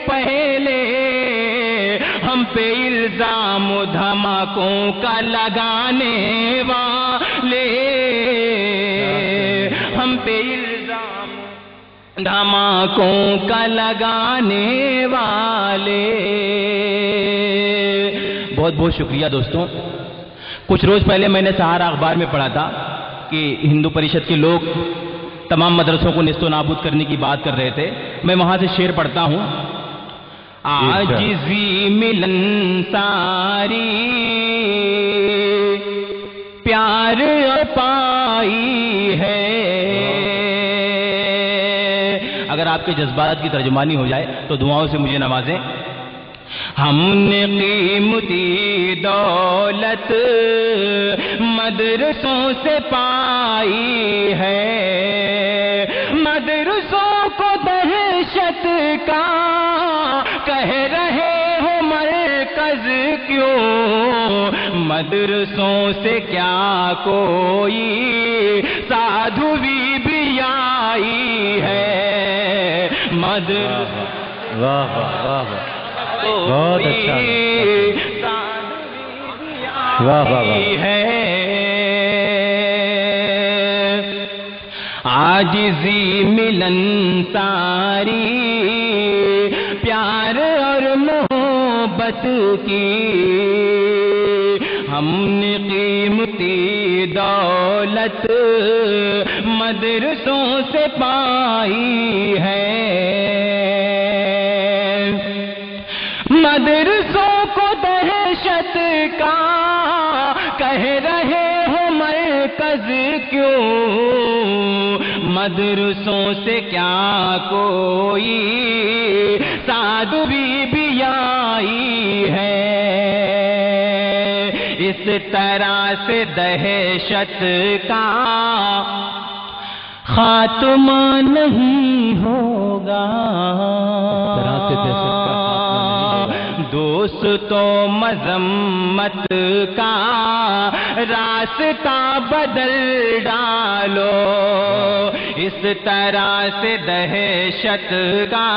پہلے ہم پہ الزام دھماکوں کا لگانے والے، ہم پہ الزام دھماکوں کا لگانے والے۔ بہت بہت شکریہ دوستوں۔ کچھ روز پہلے میں نے سہارا اخبار میں پڑھا تھا کہ ہندو پریشد کے لوگ تمام مدرسوں کو نیست و نابود کرنے کی بات کر رہے تھے۔ میں وہاں سے شعر پڑھتا ہوں۔ عاجزی ملنساری پیار پائی ہے۔ اگر آپ کے جذبات کی ترجمانی ہو جائے تو دعاؤں سے مجھے نوازیں۔ ہم نے قیمتی دولت مدرسوں سے پائی ہے، مدرسوں کو دہشت کا کہہ رہے ہو مرکز کیوں، مدرسوں سے کیا کوئی سادھوی بھی آئی ہے، مدرسوں واہ واہ واہ واہ، بہت اچھا، واہ واہ واہ ہے۔ عاجزی ملنساری پیار اور محبت کی ہم نے قیمتی دولت مدرسوں سے پائی ہے، مدرسوں کو دہشت کا کہہ رہے ہو مرکز کیوں، مدرسوں سے کیا کوئی سادھوی بھی آئی ہے، اس طرح سے دہشت کا خاتمہ نہیں ہوگا، دوستوں مذمت کا راستہ بدل ڈالو، اس طرح سے دہشت کا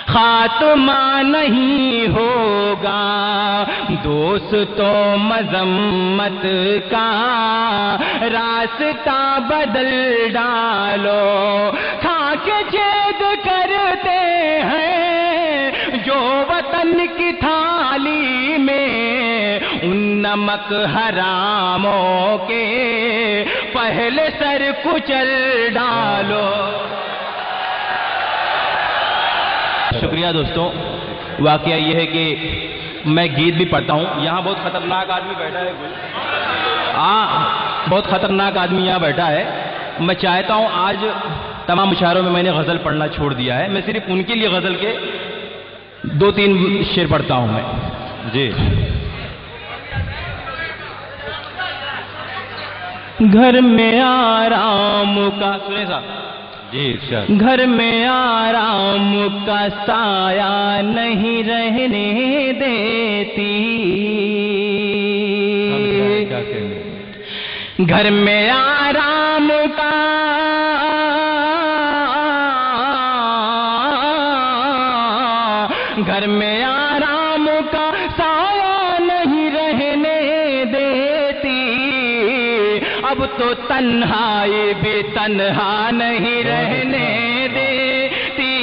خاتمہ نہیں ہوگا، دوستوں مذمت کا راستہ بدل ڈالو، کھا کے چید کرتے ہیں جو وطن کی تھالی میں، ان نمک حراموں کے پہلے سر کچل ڈالو۔ شکریہ دوستوں۔ واقعہ یہ ہے کہ میں گیت بھی پڑھتا ہوں۔ یہاں بہت خطرناک آدمی بیٹھا ہے، بہت خطرناک آدمی یہاں بیٹھا ہے۔ میں چاہتا ہوں آج تمام مشاعروں میں میں نے غزل پڑھنا چھوڑ دیا ہے، میں صرف ان کے لیے غزل کے 2-3 شعر پڑھتا ہوں میں۔ جی گھر میں آرام کا، سنیں صاحب جی ارشاد۔ گھر میں آرام کا سایہ نہیں رہنے دیتی، گھر میں آرام کا گھر میں آرام کا سایہ نہیں رہنے دیتی، اب تو تنہائی بھی تنہا نہیں رہنے دیتی،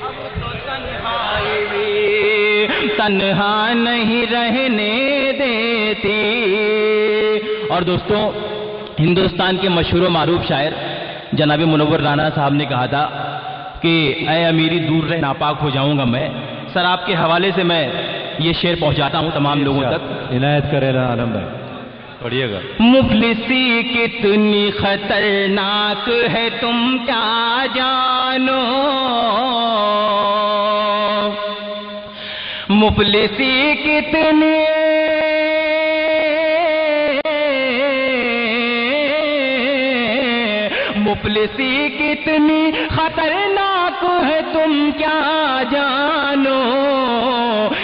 اب تو تنہائی بھی تنہا نہیں رہنے دیتی۔ اور دوستوں، ہندوستان کے مشہور و معروف شاعر جناب منور رانا صاحب نے کہا تھا کہ اے امیری دور رہ ناپاک ہو جاؤں گا میں۔ سر آپ کے حوالے سے میں یہ شعر پہنچاتا ہوں تمام لوگوں تک۔ عنایت کرے عالم بھائی، پڑھیے گا۔ مفلسی کتنی خطرناک ہے تم کیا جانو، مفلسی کتنی مفلسی کتنی خطرناک ہے تم کیا جانو،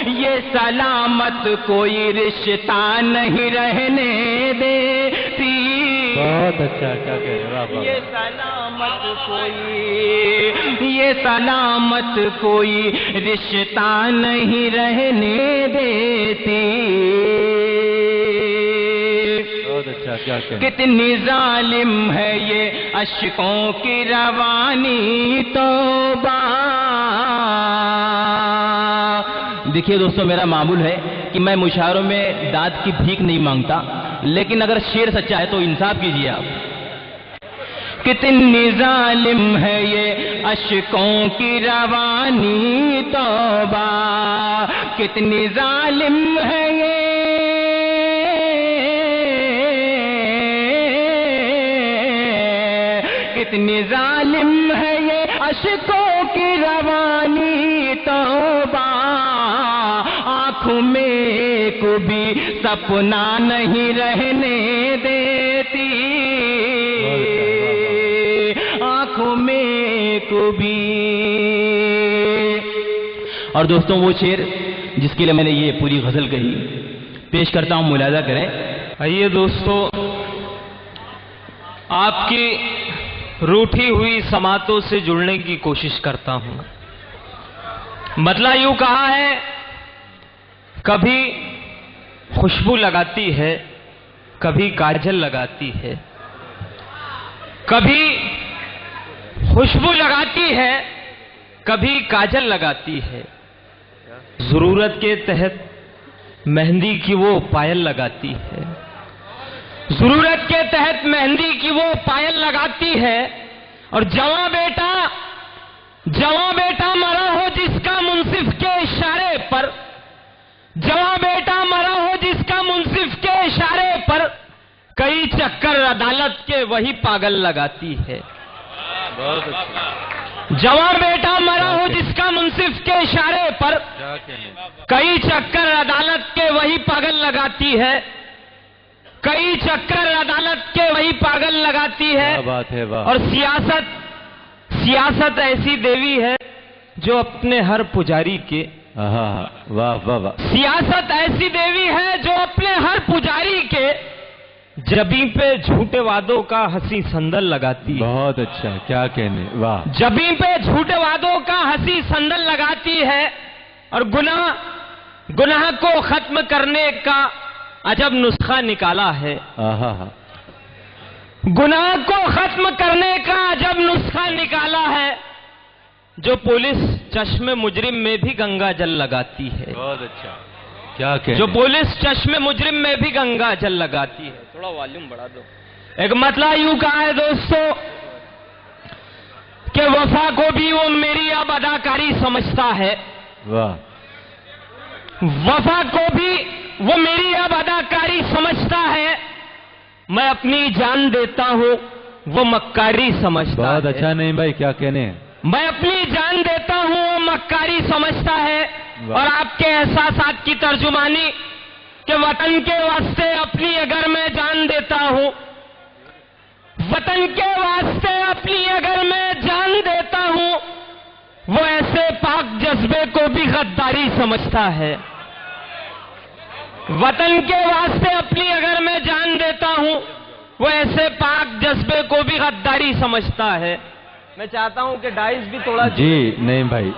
یہ سلامت کوئی رشتہ نہیں رہنے دیتی، بہت اچھا، کیا کہہ رہے ہیں، یہ سلامت کوئی یہ سلامت کوئی رشتہ نہیں رہنے دیتی. بہت اچھا. کیا کہنے. کتنی ظالم ہے یہ اشکوں کی روانی. توبہ. دیکھیے دوستو، میرا معمول ہے کہ میں مشاعروں میں داد کی بھیک نہیں مانگتا، لیکن اگر شعر سچا ہے تو انصاف کیجیے آپ. کتنی ظالم ہے یہ اشکوں کی روانی. توبہ. کتنی ظالم ہے یہ کتنی ظالم ہے یہ اشکوں کی روانی. توبہ. آنکھوں میں کو بھی سپنا نہیں رہنے دیتی. آنکھوں میں کو بھی. اور دوستوں، وہ شعر جس کے لیے میں نے یہ پوری غزل کہی پیش کرتا ہوں، ملاحظہ کریں. آئیے دوستو، آپ کی روٹھی ہوئی سماعتوں سے جڑنے کی کوشش کرتا ہوں. مطلب یوں کہا ہے، کبھی خوشبو لگاتی ہے، کبھی کاجل لگاتی ہے. کبھی خوشبو لگاتی ہے، کبھی کاجل لگاتی ہے. ضرورت کے تحت مہندی کی وہ پائل لگاتی ہے. ضرورت کے تحت مہندی کی وہ پائل لگاتی ہے. اور جواں بیٹا مرا ہو جس کا منصف کے اشارے پر، جواں بیٹا مرا ہو جس کا منصف کے اشارے پر، کئی چکر عدالت کے وہی پاگل لگاتی ہے. بہت اچھا. جواں بیٹا مرا ہو جس کا منصف کے اشارے پر، کیا کہنے. کئی چکر عدالت کے وہی پاگل لگاتی ہے. کئی چکر عدالت کے وہی پاگل لگاتی ہے. کیا بات ہے. واہ. اور سیاست ایسی دیوی ہے جو اپنے ہر پجاری کے واہ واہ واہ. سیاست ایسی دیوی ہے جو اپنے ہر پجاری کے جبیں پہ جھوٹے وعدوں کا ہنسی سندل لگاتی ہے. بہت اچھا. کیا کہنے. واہ. جبیں پہ جھوٹے وعدوں کا ہنسی سندل لگاتی ہے. اور گناہ کو ختم کرنے کا عجب نسخہ نکالا ہے. گناہ کو ختم کرنے کا عجب نسخہ نکالا ہے. جو پولیس چشم مجرم میں بھی گنگا جل لگاتی ہے. بہت اچھا. کیا کہنے. جو پولیس چشم مجرم میں بھی گنگا جل لگاتی ہے. تھوڑا والیوم بڑھا دو. ایک مطلب یوں کہا ہے دوستو کہ وفا کو بھی وہ میری اب اداکاری سمجھتا ہے. واہ. وفا کو بھی وہ میری اب اداکاری سمجھتا ہے. میں اپنی جان دیتا ہوں وہ مکاری سمجھتا ہے. بہت اچھا. نہیں بھائی، کیا کہنے. میں اپنی جان دیتا ہوں وہ مکاری سمجھتا ہے. اور آپ کے احساسات کی ترجمانی کہ وطن کے واسطے اپنی اگر میں جان دیتا ہوں، وطن کے واسطے اپنی اگر میں جان دیتا ہوں، وہ ایسے پاک جذبے کو بھی غداری سمجھتا ہے. وطن کے واسطے اپنی اگر میں جان دیتا ہوں، وہ ایسے پاک جذبے کو بھی غداری سمجھتا ہے. میں چاہتا ہوں کہ ڈائس بھی تھوڑا جی. نہیں بھائی.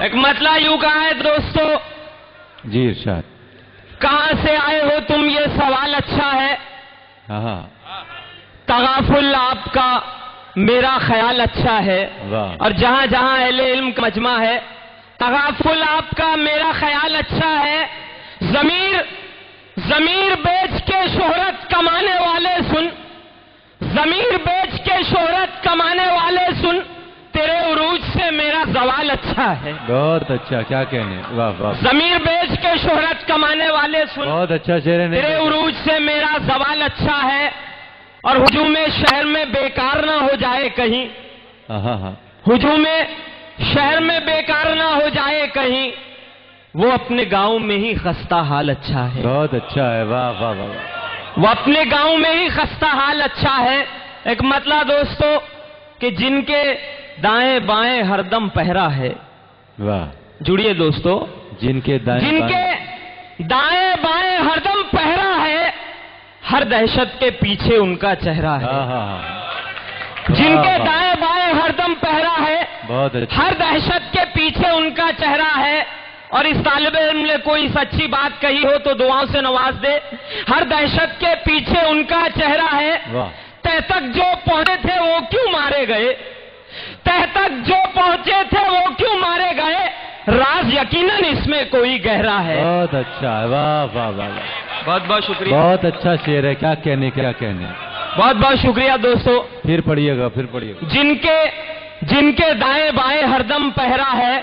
ایک مطلب یوں کہا ہے دوستو، جی ارشاد. کہاں سے آئے ہو تم یہ سوال اچھا ہے. ہاں. تغافل آپ کا میرا خیال اچھا ہے. واہ. اور جہاں جہاں اہل علم کا مجمع ہے، تغافل آپ کا میرا خیال اچھا ہے. ضمیر بیچ کے شہرت کمانے والے سن، ضمیر بیچ کے شہرت کمانے والے سن، تیرے عروج سے میرا زوال اچھا ہے. بہت اچھا. کیا کہنے. واہ واہ. ضمیر بیچ کے شہرت کمانے والے سن، بہت اچھا شعر ہے. تیرے عروج سے میرا زوال اچھا ہے. اور ہجوم شہر میں بیکار نہ ہو جائے کہیں، ہجوم شہر میں بیکار نہ ہو جائے کہیں، وہ اپنے گاؤں میں ہی خستہ حال اچھا ہے. بہت اچھا ہے. واہ واہ واہ. وہ اپنے گاؤں میں ہی خستہ حال اچھا ہے. ایک مطلب دوستو کہ جن کے دائیں بائیں ہردم پہرا ہے. واہ. جڑیے دوستو. جن کے دائیں بائیں ہردم پہرا ہے، ہر دہشت کے پیچھے ان کا چہرہ ہے. جن کے دائیں بائیں ہردم پہرا ہے، بہت اچھا. ہر دہشت کے پیچھے ان کا چہرہ ہے. اور اس طالب علم نے کوئی سچی بات کہی ہو تو دعاؤں سے نواز دے. ہر دہشت کے پیچھے ان کا چہرہ ہے. واہ. تہ تک جو پہنچے تھے وہ کیوں مارے گئے؟ تہ تک جو پہنچے تھے وہ کیوں مارے گئے؟ راز یقیناً اس میں کوئی گہرا ہے. بہت اچھا ہے. واہ واہ واہ واہ. بہت بہت شکریہ. بہت اچھا شعر ہے. کیا کہنے کیا کہنے. بہت بہت شکریہ دوستو. پھر پڑھیے گا پھر پڑھیے گا. جن کے دائیں بائیں ہردم پہرا ہے،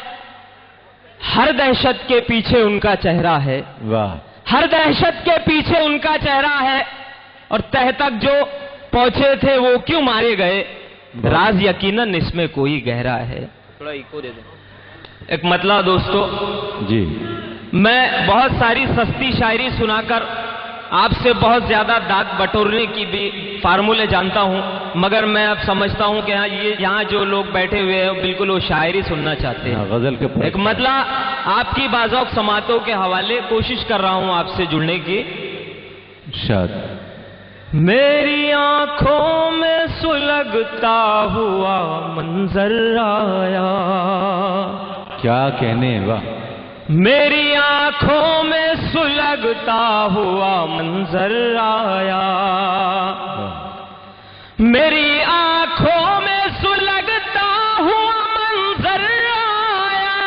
ہر دہشت کے پیچھے ان کا چہرہ ہے. واہ. ہر دہشت کے پیچھے ان کا چہرہ ہے. اور تہ تک جو پہنچے تھے وہ کیوں مارے گئے؟ راز یقیناً اس میں کوئی گہرا ہے. تھوڑا ایکو دے دیں. ایک مطلع دوستو، جی. میں بہت ساری سستی شاعری سنا کر آپ سے بہت زیادہ داد بٹورنے کی بھی فارمولے جانتا ہوں، مگر میں اب سمجھتا ہوں کہ یہاں جو لوگ بیٹھے ہوئے ہیں بالکل وہ شاعری سننا چاہتے ہیں. غزل کے ایک مطلع آپ کی بعض سماعتوں کے حوالے کوشش کر رہا ہوں آپ سے جڑنے کی. شاد. میری آنکھوں میں سلگتا ہوا منظر آیا. کیا کہنے. واہ. میری آنکھوں میں سلگتا ہوا منظر آیا. میری آنکھوں میں سلگتا ہوا منظر آیا.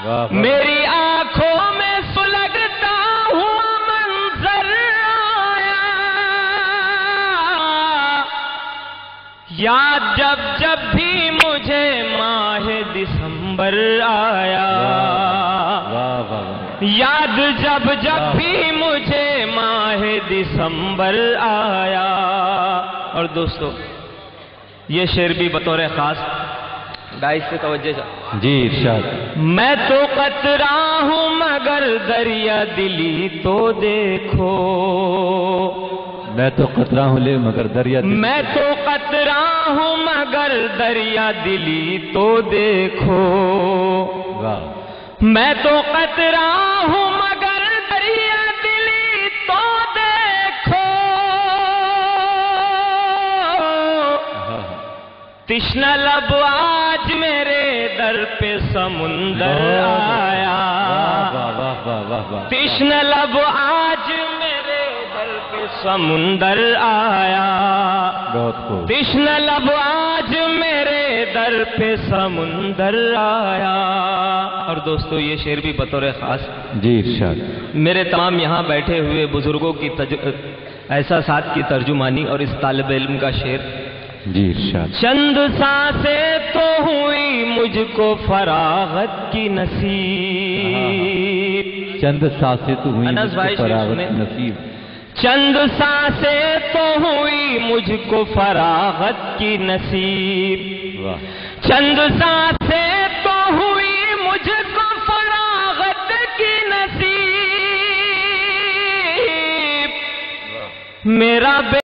واہ. میری آنکھوں میں سلگتا ہوا منظر آیا. یاد جب بھی مجھے ماہ دسمبر آیا. واہ واہ واہ. یاد جب بھی مجھے ماہ دسمبر آیا. اور دوستو یہ شعر بھی بطور خاص گائز سے توجہ چاہتا. جی ارشاد. میں تو قطرہ ہوں مگر دریا دلی تو دیکھو. میں تو قطرہ ہوں لے مگر دریا دلی. میں تو قطرہ ہوں مگر دریا دلی تو دیکھو. واہ. میں تو قطرہ ہوں مگر دریا دلی تو دیکھو. تشنہ لب آج میرے در پہ سمندر آیا. واہ واہ واہ واہ واہ. تشنہ لب آج میرے در پہ سمندر آیا. بہت خوب. تشنہ لب آج میرے در پہ سمندر آیا. اور دوستو یہ شعر بھی بطور خاص جی ارشاد. میرے تمام یہاں بیٹھے ہوئے بزرگوں کی احساسات کی ترجمانی اور اس طالب علم کا شعر. جی ارشاد. چند سانسیں تو ہوئی مجھ کو فراغت کی نصیب. چند سانسیں تو ہوئی انس بھائی فراغت شیخ نصیب. چند سانسیں تو ہوئی مجھ کو فراغت کی نصیب. واہ. چند سانسیں تو ہوئی مجھ کو فراغت کی نصیب. میرا